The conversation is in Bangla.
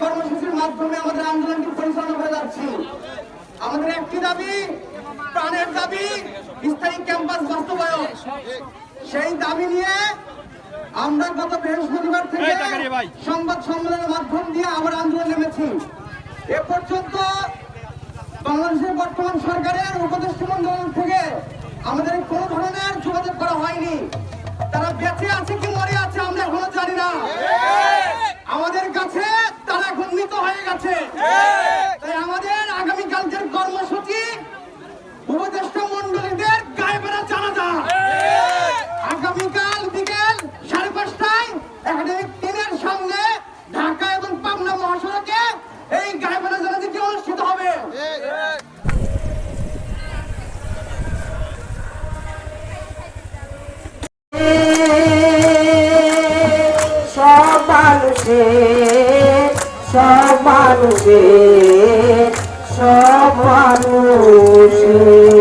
কর্মসূচির মাধ্যমে আমাদের আন্দোলনটি পরিচালনা করে যাচ্ছি। আমাদের একটি দাবি, প্রাণের দাবি, স্থায়ী ক্যাম্পাস বাস্তবায়ন। সেই দাবি নিয়ে আমরা গত বৃহস্পতিবার থেকে সংবাদ সম্মেলনের মাধ্যম দিয়ে আবার আন্দোলন নেমেছি। এ পর্যন্ত বাংলাদেশের বর্তমান সরকারের উপদেষ্টা মণ্ডল থেকে আমাদের কোনো ধরনের যোগাযোগ করা হয়নি। তারা বেঁচে আছে কি মরে আছে আমরা এখনো জানি না। আমাদের কাছে তারা এখন মৃত হয়ে গেছে। তাই আমাদের আগামীকালকের কর্মসূচি উপদেষ্টা মণ্ডলীদের গায়ে বেড়া জানাজা। আগামীকাল বিকেল 5:30টায় একাডেমিক 3-এর সামনে ঢাকা এবং পাবনা মহাসড়কে এই গায়ে বেড়া জানাজাটি অনুষ্ঠিত হবে। সব মানুষের